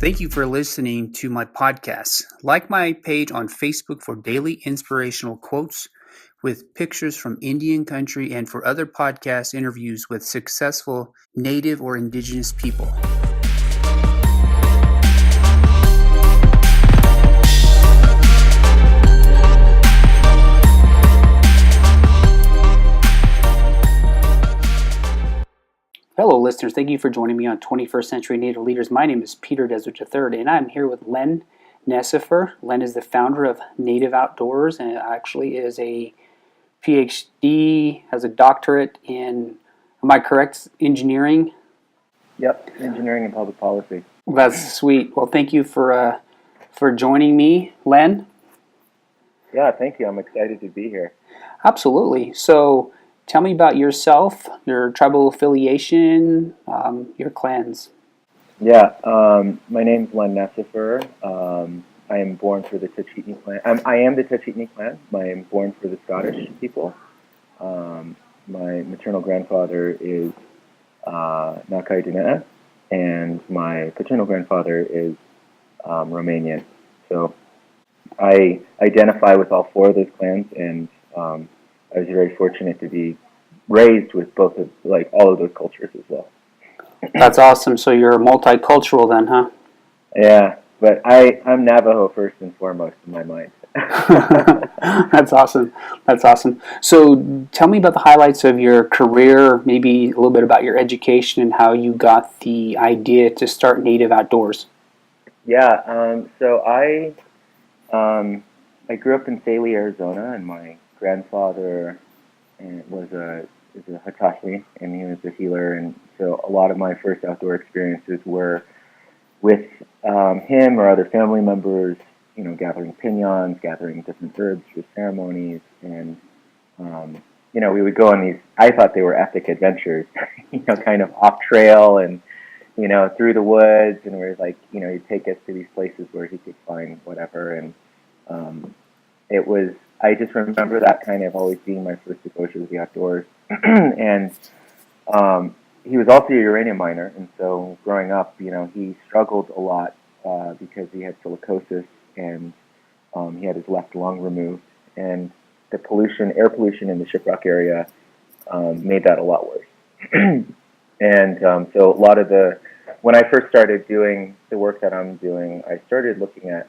Thank you for listening to my podcast. Like my page on Facebook for daily inspirational quotes with pictures from Indian country and for other podcast interviews with successful Native or Indigenous people. Hello, listeners. Thank you for joining me on 21st Century Native Leaders. My name is Peter Desert III, and I'm here with Len Necefer. Len is the founder of Native Outdoors and actually is a PhD, has a doctorate in, am I correct, engineering? Yep, engineering and public policy. That's sweet. Well, thank you for joining me, Len. Yeah, thank you. I'm excited to be here. Absolutely. So tell me about yourself, your tribal affiliation, your clans. Yeah, my name's Len Necefer. I am born for the Tachitni clan. I am the Tachitni clan. I am born for the Scottish people. My maternal grandfather is Nakai Dinea, and my paternal grandfather is Romanian. So I identify with all four of those clans, and I was very fortunate to be raised with both of, all of those cultures as well. That's awesome. So you're multicultural then, huh? Yeah, but I'm Navajo first and foremost in my mind. That's awesome. That's awesome. So tell me about the highlights of your career, maybe a little bit about your education and how you got the idea to start Native Outdoors. Yeah, so I grew up in Saley, Arizona, and my grandfather is a Hitachi, and he was a healer, and so a lot of my first outdoor experiences were with him or other family members, gathering piñons, gathering different herbs for ceremonies, and we would go on these, I thought they were epic adventures, kind of off trail and through the woods, and we're like, he'd take us to these places where he could find whatever, and I just remember that kind of always being my first exposure to the outdoors. And he was also a uranium miner, and so growing up, he struggled a lot because he had silicosis, and he had his left lung removed, and the air pollution in the Shiprock area made that a lot worse. And so a lot of when I first started doing the work that I'm doing, I started looking at,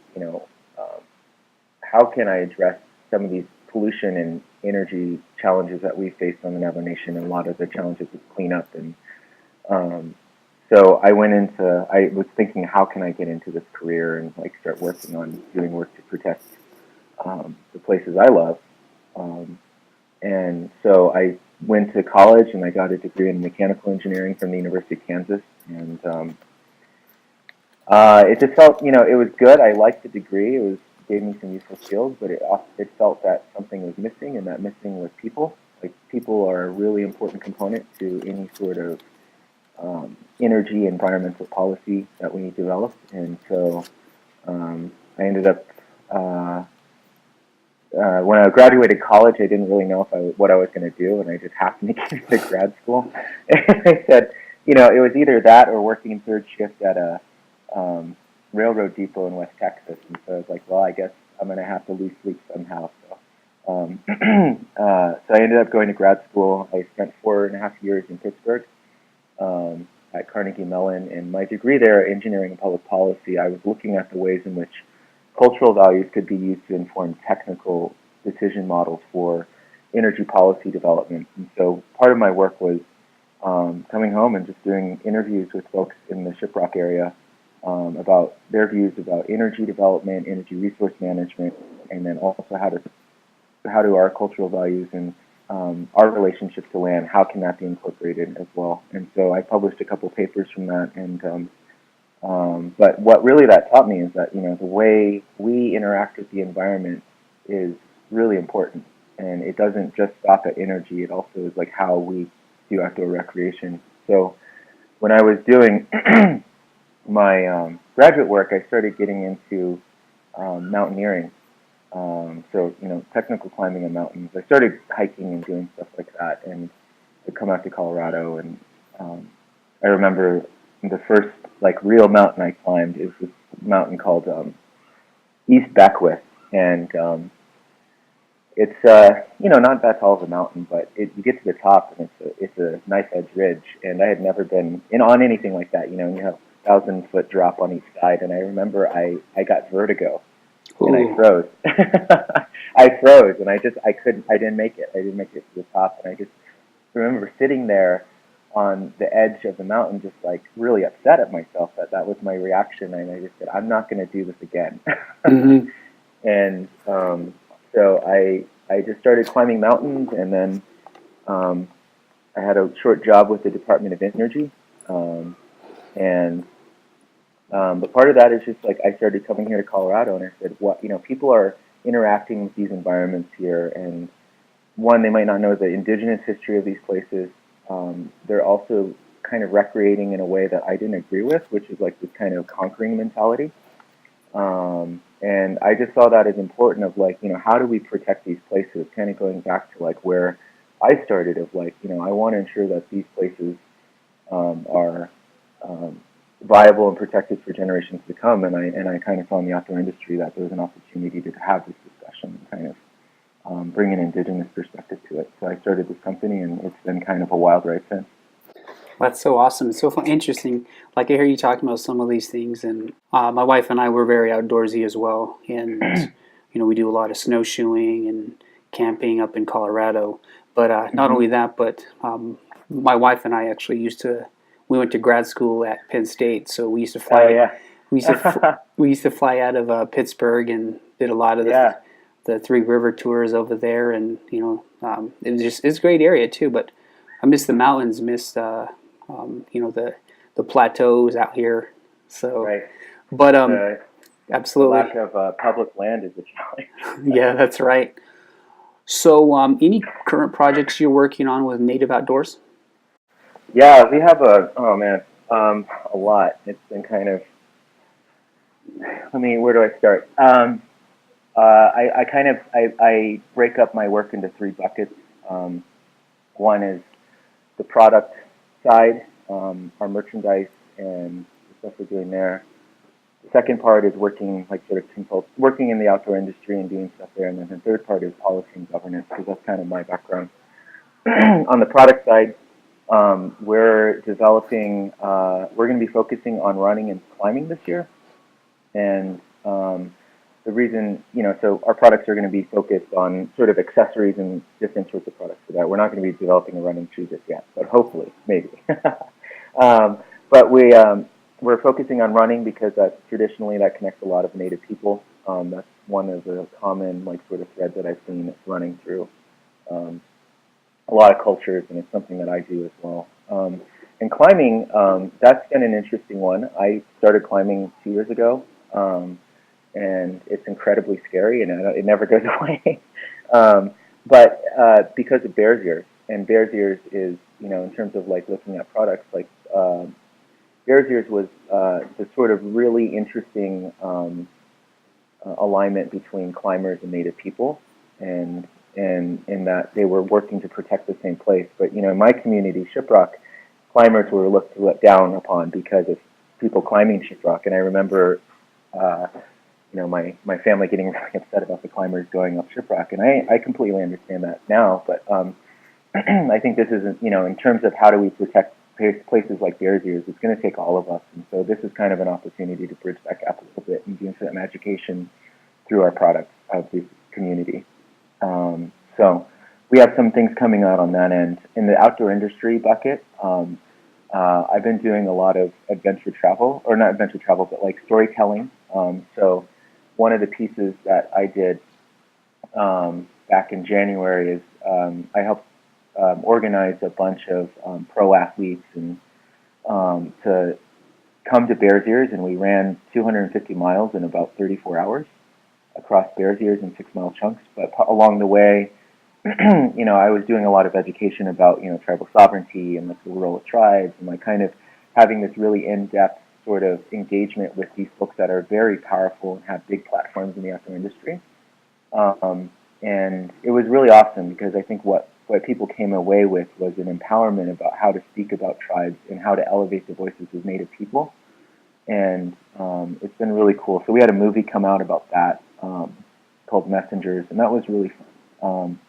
how can I address some of these pollution and energy challenges that we face on the Navajo Nation, and a lot of the challenges with cleanup. And so I was thinking, how can I get into this career and start working on doing work to protect the places I love. And so I went to college and I got a degree in mechanical engineering from the University of Kansas. And it just felt, it was good. I liked the degree. It gave me some useful skills, but it felt that something was missing, and that missing was people. People are a really important component to any sort of energy, environmental policy that we develop. And so I ended up, when I graduated college, I didn't really know what I was going to do, and I just happened to get into grad school. And I said, it was either that or working third shift at a railroad depot in West Texas. And so I was like, well, I guess I'm going to have to lose sleep somehow. So, so I ended up going to grad school. I spent 4.5 years in Pittsburgh at Carnegie Mellon, and my degree there, engineering and public policy, I was looking at the ways in which cultural values could be used to inform technical decision models for energy policy development. And so part of my work was coming home and just doing interviews with folks in the Shiprock area about their views about energy development, energy resource management, and then also how do our cultural values and our relationship to land, how can that be incorporated as well? And so I published a couple papers from that. And but what really that taught me is that the way we interact with the environment is really important, and it doesn't just stop at energy. It also is how we do outdoor recreation. So when I was doing my graduate work, I started getting into mountaineering. So, technical climbing of mountains. I started hiking and doing stuff like that, and I'd come out to Colorado, and I remember the first like real mountain I climbed is this mountain called East Beckwith, and it's not that tall of a mountain, but you get to the top and it's a nice edge ridge, and I had never been on anything like that. You know, and you have 1,000-foot drop on each side, and I remember I got vertigo and I Ooh. froze. I froze, and I didn't make it. I didn't make it to the top, and I just remember sitting there on the edge of the mountain, just like really upset at myself that was my reaction, and I just said, I'm not going to do this again. Mm-hmm. And so I just started climbing mountains, and then I had a short job with the Department of Energy, and but part of that is just like I started coming here to Colorado, and I said, people are interacting with these environments here, and one, they might not know the indigenous history of these places. They're also kind of recreating in a way that I didn't agree with, which is like this kind of conquering mentality. And I just saw that as important of like, how do we protect these places? Kind of going back to like where I started of like, I want to ensure that these places are viable and protected for generations to come. And I kind of saw in the outdoor industry that there was an opportunity to have this discussion and kind of bring an indigenous perspective to it. So I started this company, and it's been kind of a wild ride since. That's so awesome. It's so interesting. Like I hear you talking about some of these things, and my wife and I were very outdoorsy as well, and we do a lot of snowshoeing and camping up in Colorado. But not Mm-hmm. only that, but my wife and I actually we went to grad school at Penn State, so Oh yeah. we used to fly out of Pittsburgh and did a lot of Yeah. the Three River tours over there, and it's a great area too. But I miss the mountains, miss the plateaus out here. So, Right. but The absolutely, lack of public land is a challenge. yeah, that's right. So, any current projects you're working on with Native Outdoors? Yeah, we have a lot. It's been kind of. Where do I start? I break up my work into three buckets. One is the product side, our merchandise and the stuff we're doing there. The second part is working like sort of working in the outdoor industry and doing stuff there, and then the third part is policy and governance because that's kind of my background. On the product side, we're developing. We're going to be focusing on running and climbing this year, and the reason, so our products are going to be focused on sort of accessories and different sorts of products for that. We're not going to be developing a running shoe just yet, but hopefully, maybe. um, but we're focusing on running because traditionally that connects a lot of Native people. That's one of the common like sort of threads that I've seen that's running through um, a lot of cultures, and it's something that I do as well. And climbing, that's been an interesting one. I started climbing 2 years ago. And it's incredibly scary, and it never goes away. But because of Bears Ears, and Bears Ears is, in terms of like looking at products, like Bears Ears was the sort of really interesting alignment between climbers and Native people, and in that they were working to protect the same place. But in my community, Shiprock, climbers were looked down upon because of people climbing Shiprock, and I remember. My family getting really upset about the climbers going up Shiprock, and I completely understand that now. But I think this is, in terms of how do we protect places like Bears Ears, it's going to take all of us. And so this is kind of an opportunity to bridge that gap a little bit and do some education through our products of the community. So we have some things coming out on that end. In the outdoor industry bucket, I've been doing a lot of adventure travel, or not adventure travel, but like storytelling. So one of the pieces that I did back in January is I helped organize a bunch of pro athletes and to come to Bears Ears, and we ran 250 miles in about 34 hours across Bears Ears in 6-mile chunks. But along the way, I was doing a lot of education about tribal sovereignty and like the role of tribes, and like kind of having this really in-depth sort of engagement with these folks that are very powerful and have big platforms in the outdoor industry. And it was really awesome because I think what what people came away with was an empowerment about how to speak about tribes and how to elevate the voices of Native people. And it's been really cool. So we had a movie come out about that called Messengers, and that was really fun.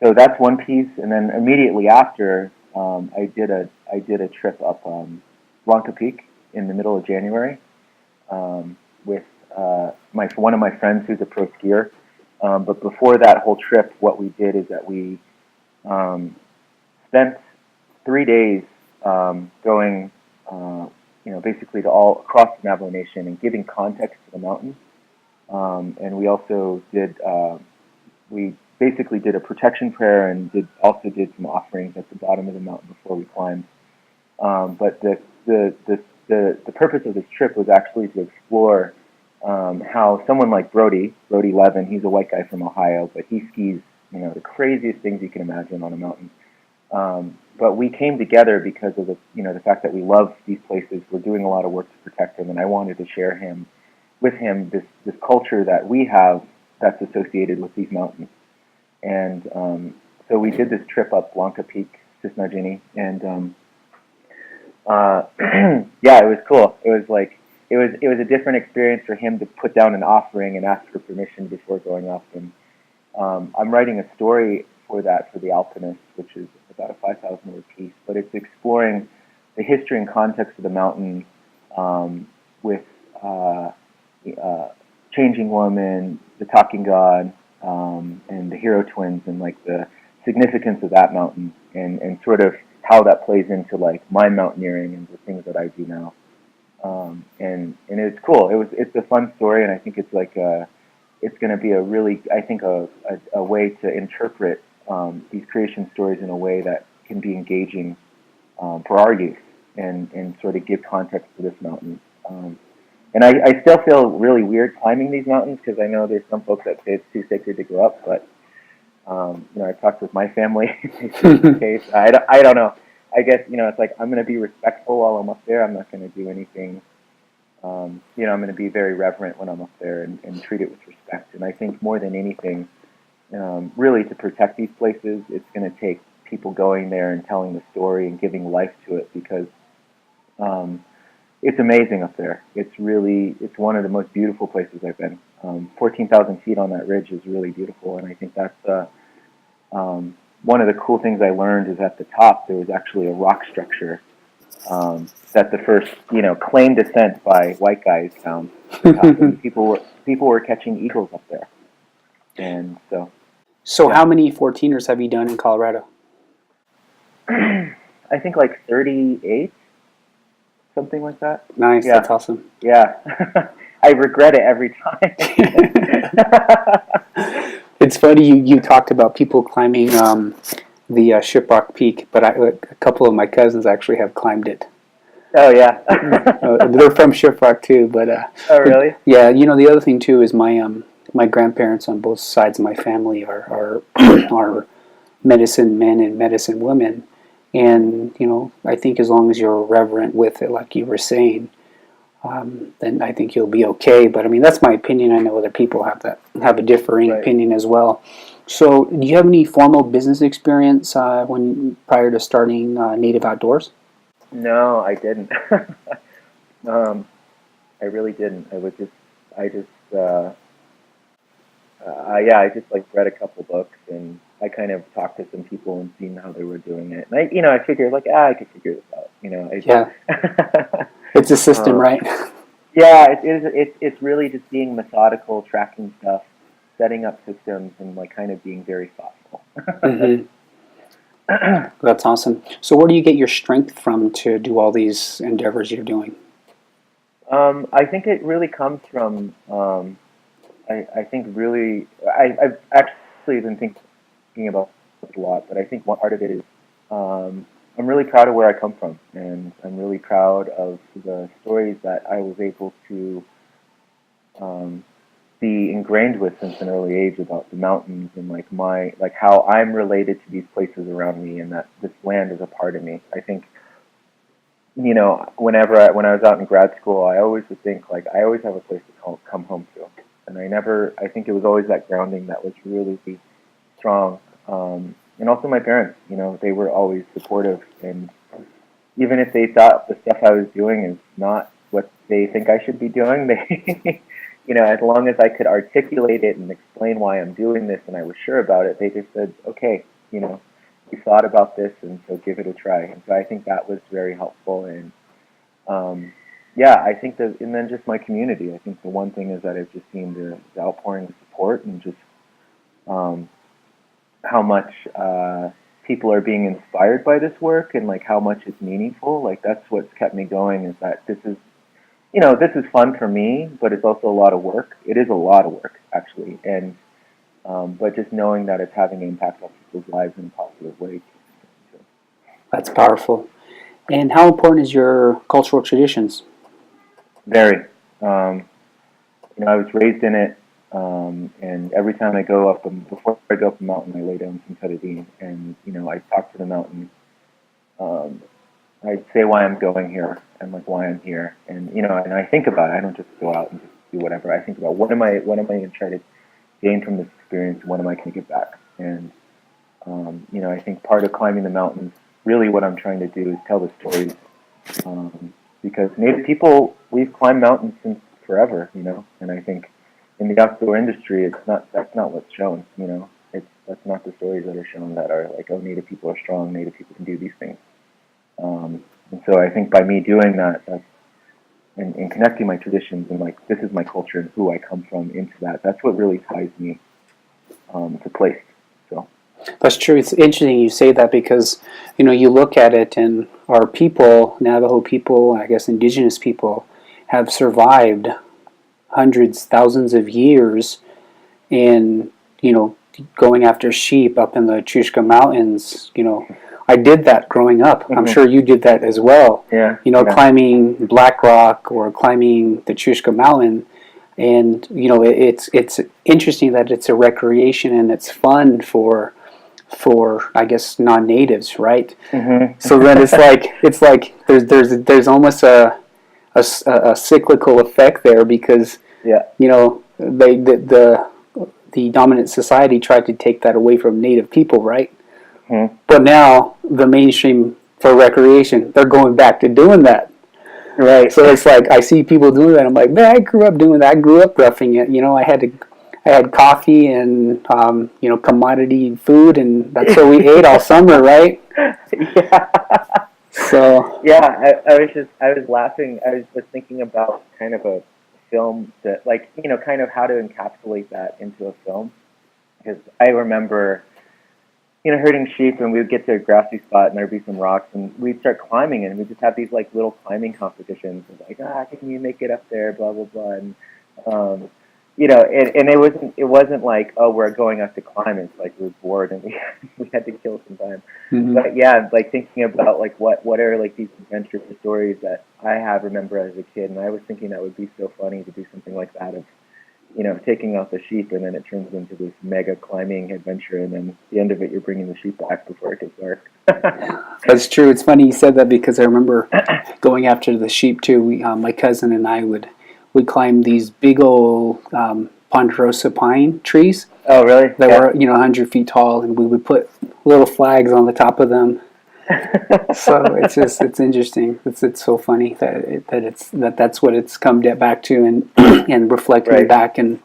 So that's one piece, and then immediately after, I did a trip up Blanca Peak in the middle of January with one of my friends who's a pro skier. But before that whole trip, what we did is that we spent 3 days going, basically to all across the Navajo Nation and giving context to the mountains. And we also we basically did a protection prayer and also did some offerings at the bottom of the mountain before we climbed. But the purpose of this trip was actually to explore how someone like Brody Levin, he's a white guy from Ohio, but he skis, the craziest things you can imagine on a mountain. But we came together because of the fact that we love these places. We're doing a lot of work to protect them, and I wanted to share with him this culture that we have that's associated with these mountains. And so we did this trip up Blanca Peak, Cisnagini, and yeah, it was cool. It was a different experience for him to put down an offering and ask for permission before going up. And I'm writing a story for the Alpinists, which is about a 5,000-word piece, but it's exploring the history and context of the mountain with Changing Woman, the Talking God, and the Hero Twins, and like the significance of that mountain, and sort of how that plays into like my mountaineering and the things that I do now. And it's cool. It's a fun story, and I think it's like it's going to be a really, I think, a way to interpret these creation stories in a way that can be engaging for our youth and sort of give context to this mountain. And I still feel really weird climbing these mountains because I know there's some folks that say it's too sacred to go up, but I talked with my family. Case. I don't know. I guess it's like I'm going to be respectful while I'm up there. I'm not going to do anything. I'm going to be very reverent when I'm up there and treat it with respect. And I think more than anything, really to protect these places, it's going to take people going there and telling the story and giving life to it because it's amazing up there. It's one of the most beautiful places I've been. 14,000 feet on that ridge is really beautiful, and I think that's one of the cool things I learned is at the top there was actually a rock structure that the first claimed descent by white guys found. People were catching eagles up there, and so. So yeah. How many 14ers have you done in Colorado? I think like 38, something like that. Nice, yeah. That's awesome. Yeah, I regret it every time. It's funny you talked about people climbing the Shiprock Peak, but a couple of my cousins actually have climbed it. Oh yeah, they're from Shiprock too. But oh really? Yeah, the other thing too is my grandparents on both sides of my family are medicine men and medicine women, and I think as long as you're reverent with it, like you were saying, then I think you'll be okay. But I mean, that's my opinion. I know other people have a differing opinion as well. So, do you have any formal business experience prior to starting Native Outdoors? No, I didn't. I really didn't. I just like read a couple books and I kind of talked to some people and seen how they were doing it. And I figured like I could figure this out. Yeah. It's a system, right? Yeah, it's really just being methodical, tracking stuff, setting up systems, and like kind of being very thoughtful. Mm-hmm. That's awesome. So where do you get your strength from to do all these endeavors you're doing? I think it really comes from, I think really, I've actually been thinking about it a lot, but I think one part of it is I'm really proud of where I come from, and I'm really proud of the stories that I was able to be ingrained with since an early age about the mountains and like how I'm related to these places around me and that this land is a part of me. I think, when I was out in grad school, I always would think like I always have a place to come home to, and I think it was always that grounding that was really strong. and also my parents. You know, they were always supportive, and even if they thought the stuff I was doing is not what they think I should be doing, they, you know, as long as I could articulate it and explain why I'm doing this, and I was sure about it, they just said, okay, you know, you thought about this, and so give it a try. And so I think that was very helpful. And um, yeah, I think that, and then just my community. I think the one thing is that I've just seen the outpouring of support, and just um, how much people are being inspired by this work, and like how much it's meaningful. Like that's what's kept me going, is that this is, you know, this is fun for me, but it's also a lot of work. It is a lot of work, actually, and but just knowing that it's having an impact on people's lives in a positive way. That's powerful. And how important is your cultural traditions? Very. Um, you know, I was raised in it, and every time I go up, before I go up a mountain, I lay down some cetadine, and you know, I talk to the mountain. Um, I say why I'm going here and like why I'm here, and you know, and I think about it. I don't just go out and just do whatever. I think about what am I going to try to gain from this experience, and what am I going to give back. And you know, I think part of climbing the mountains, really, what I'm trying to do is tell the stories, because Native people, we've climbed mountains since forever, you know, and I think in the outdoor industry, that's not what's shown, you know. That's not the stories that are shown, that are like, oh, Native people are strong, Native people can do these things. And so I think by me doing that, and connecting my traditions and like, this is my culture and who I come from into that, that's what really ties me to place. So That's true. It's interesting you say that because, you know, you look at it and our people, Navajo people, I guess indigenous people, have survived hundreds, thousands of years in, you know, going after sheep up in the Chushka Mountains. You know, I did that growing up. I'm mm-hmm. sure you did that as well. Yeah. You know, yeah. climbing Black Rock or climbing the Chushka Mountain. And, you know, it's interesting that it's a recreation and it's fun for I guess non-natives, right? Mm-hmm. So then it's like there's almost a cyclical effect there because yeah. you know the dominant society tried to take that away from native people, right? Mm-hmm. But now the mainstream for recreation, they're going back to doing that. Right. So it's like I see people doing that. I'm like, man, I grew up doing that. I grew up roughing it. You know, I had coffee and you know, commodity food, and that's what we ate all summer, right? Yeah. So yeah, I was laughing. I was just thinking about kind of a film that, like, you know, kind of how to encapsulate that into a film, because I remember, you know, herding sheep, and we'd get to a grassy spot, and there'd be some rocks, and we'd start climbing, and we'd just have these like little climbing competitions, and like, can you make it up there, blah blah blah, and you know, and it wasn't like, oh, we're going up to climb. It's like we're bored and we had to kill some time. mm-hmm. But yeah, like thinking about like what are like these adventure stories that I remember as a kid, and I was thinking that would be so funny to do something like that, of, you know, taking out the sheep, and then it turns into this mega climbing adventure, and then at the end of it, you're bringing the sheep back before it gets dark. That's true. It's funny you said that because I remember going after the sheep too. My cousin and I would climb these big old ponderosa pine trees. Oh, really? That were, you know, 100 feet tall, and we would put little flags on the top of them. So it's interesting. It's so funny that's what it's come back to, and and reflecting right. back, and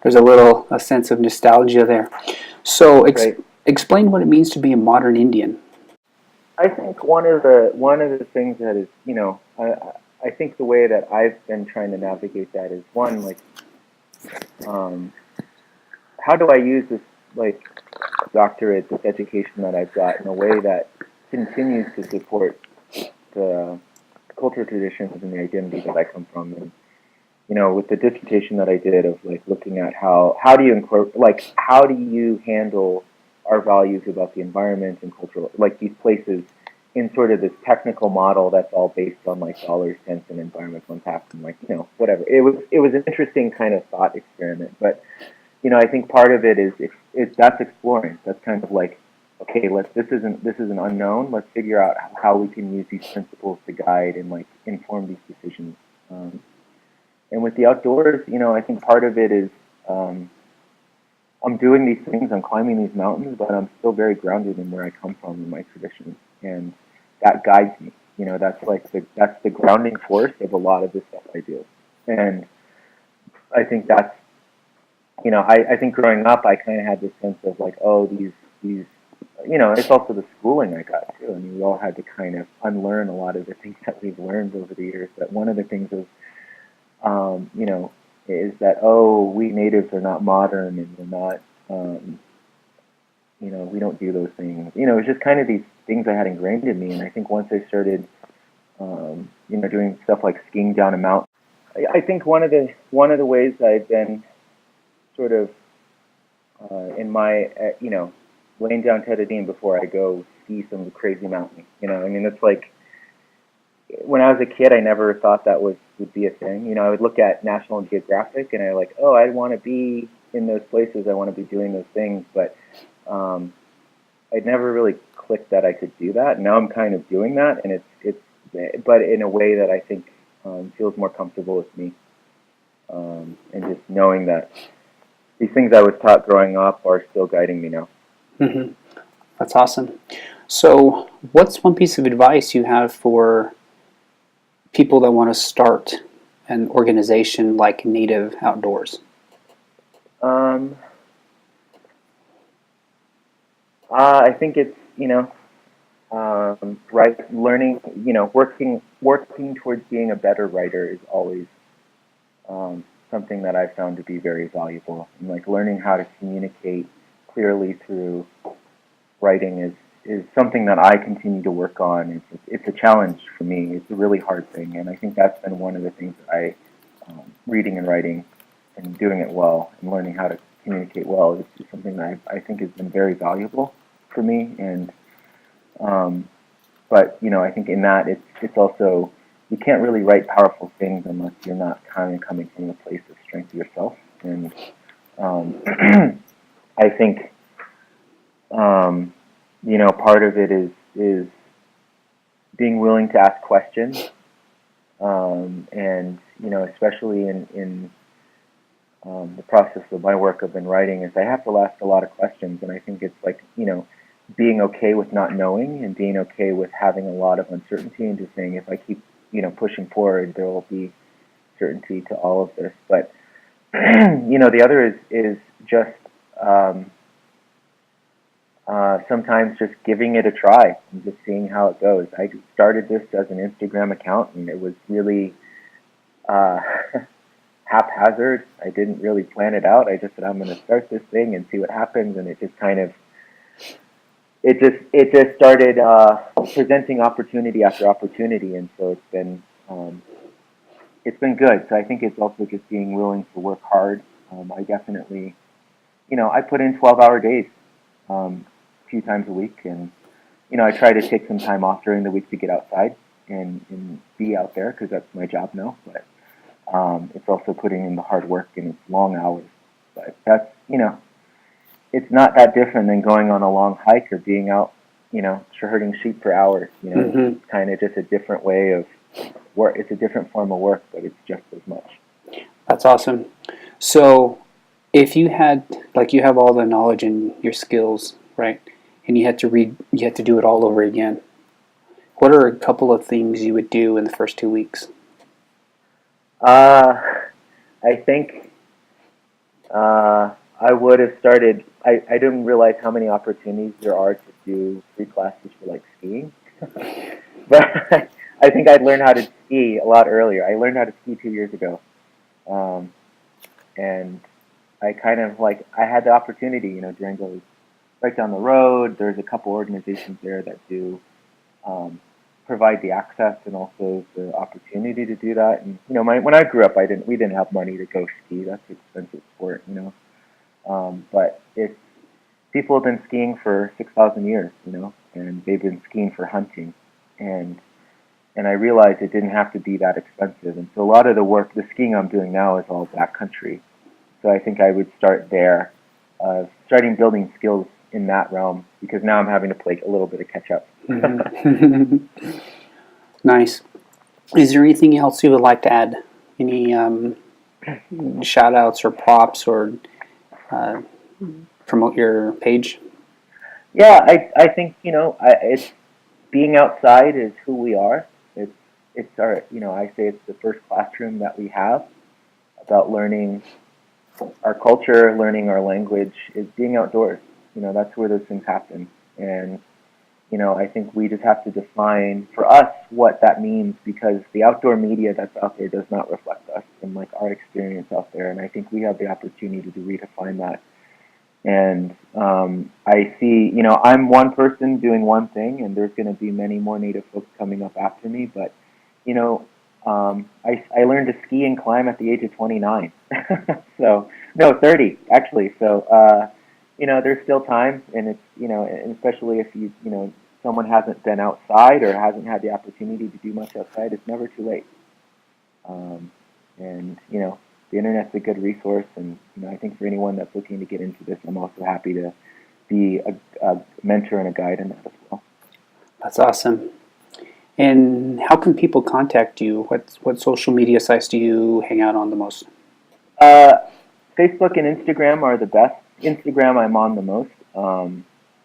there's a sense of nostalgia there. So explain what it means to be a modern Indian. I think one of the things that is, you know, I think the way that I've been trying to navigate that is, one, like, how do I use this like doctorate, this education that I've got, in a way that continues to support the cultural traditions and the identity that I come from. And, you know, with the dissertation that I did, of like looking at how do you handle our values about the environment and cultural, like these places, in sort of this technical model that's all based on like dollars, cents, and environmental impact, and like, you know, whatever. It was an interesting kind of thought experiment, but, you know, I think part of it is that's exploring. That's kind of like, okay, this is an unknown. Let's figure out how we can use these principles to guide and like inform these decisions. And with the outdoors, you know, I think part of it is I'm doing these things, I'm climbing these mountains, but I'm still very grounded in where I come from and my traditions, and that guides me. That's the grounding force of a lot of the stuff I do, and I think that's I think growing up I kind of had this sense of like, oh, these it's also the schooling I got too. I mean, we all had to kind of unlearn a lot of the things that we've learned over the years. But one of the things is um, you know, is that, oh, we natives are not modern and we're not, we don't do those things. It's just kind of these things I had ingrained in me. And I think once I started, doing stuff like skiing down a mountain, I think one of the ways I've been sort of in my, laying down Tedadine before I go ski some crazy mountain. I mean, it's like when I was a kid, I never thought that would be a thing. I would look at National Geographic and I like, oh, I want to be in those places. I want to be doing those things, but um, I'd never really clicked that I could do that. Now I'm kind of doing that, and but in a way that I think feels more comfortable with me, and just knowing that these things I was taught growing up are still guiding me now. Mm-hmm. That's awesome. So, what's one piece of advice you have for people that want to start an organization like Native Outdoors? Um, I think it's right, learning, working towards being a better writer is always something that I've found to be very valuable. And like learning how to communicate clearly through writing is something that I continue to work on. It's a challenge for me. It's a really hard thing, and I think that's been one of the things that reading and writing and doing it well and learning how to communicate well is just something that I think has been very valuable for me. And but I think in that it's also, you can't really write powerful things unless you're not kind of coming from a place of strength yourself. And I think part of it is being willing to ask questions, and especially in the process of my work I've been writing, is I have to ask a lot of questions, and I think it's like being okay with not knowing and being okay with having a lot of uncertainty and just saying, if I keep pushing forward, there will be certainty to all of this. But the other is just sometimes just giving it a try and just seeing how it goes. I started this as an Instagram account, and it was really haphazard. I didn't really plan it out. I just said, I'm going to start this thing and see what happens, and it just kind of it just started presenting opportunity after opportunity, and so it's been good. So I think it's also just being willing to work hard. I definitely, I put in 12-hour days a few times a week, and I try to take some time off during the week to get outside and be out there, because that's my job now. But it's also putting in the hard work, and it's long hours. But that's it's not that different than going on a long hike or being out, herding sheep for hours. Mm-hmm. It's kind of just a different way of work. It's a different form of work, but it's just as much. That's awesome. So, if you had, like, you have all the knowledge and your skills, right, and you had to do it all over again, what are a couple of things you would do in the first 2 weeks? I think I would have started. I didn't realize how many opportunities there are to do free classes for like skiing, but I think I'd learned how to ski a lot earlier. I learned how to ski 2 years ago, and I kind of I had the opportunity, during those right down the road. There's a couple organizations there that do provide the access and also the opportunity to do that. And when I grew up, we didn't have money to go ski. That's an expensive sport, but people have been skiing for 6,000 years, and they've been skiing for hunting, and I realized it didn't have to be that expensive. And so a lot of the skiing I'm doing now is all backcountry. So I think I would start there, starting building skills in that realm, because now I'm having to play a little bit of catch up. Nice. Is there anything else you would like to add? Any shout outs or props or promote your page? Yeah, I think, it's being outside is who we are. It's our, I say it's the first classroom that we have about learning our culture, learning our language, is being outdoors. That's where those things happen. And, I think we just have to define for us what that means, because the outdoor media that's out there does not reflect us and like our experience out there. And I think we have the opportunity to redefine that. And I see, I'm one person doing one thing, and there's going to be many more Native folks coming up after me. But, I learned to ski and climb at the age of 29. So, no, 30, actually. So, there's still time, and it's, and especially if someone hasn't been outside or hasn't had the opportunity to do much outside, it's never too late. And, the internet's a good resource, and I think for anyone that's looking to get into this, I'm also happy to be a mentor and a guide in that as well. That's awesome. And how can people contact you? What social media sites do you hang out on the most? Facebook and Instagram are the best. Instagram I'm on the most.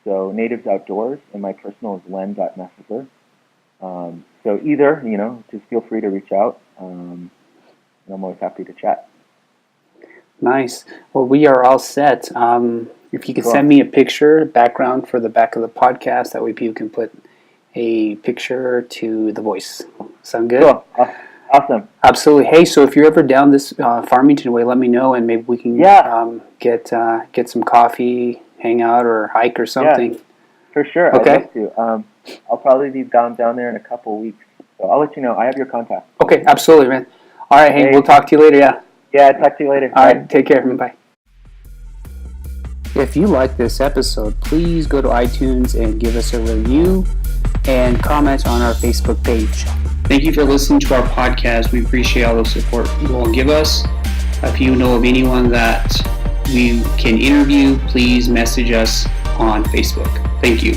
So Natives Outdoors, and my personal is len.necefer. So either, just feel free to reach out. And I'm always happy to chat. Nice. Well, we are all set. If you could Cool. send me a picture, background for the back of the podcast, that way people can put a picture to the voice. Sound good? Cool. Awesome. Absolutely. Hey, so if you're ever down this Farmington way, let me know, and maybe we can get some coffee, hang out, or hike or something. Yeah, for sure. Okay. I'd love to. I'll probably be down there in a couple weeks, so I'll let you know. I have your contact. Okay, absolutely, man. All right, hey, we'll talk to you later, yeah. Yeah, talk to you later. All right, take care. Bye. If you like this episode, please go to iTunes and give us a review and comment on our Facebook page. Thank you for listening to our podcast. We appreciate all the support you all give us. If you know of anyone that we can interview, please message us on Facebook. Thank you.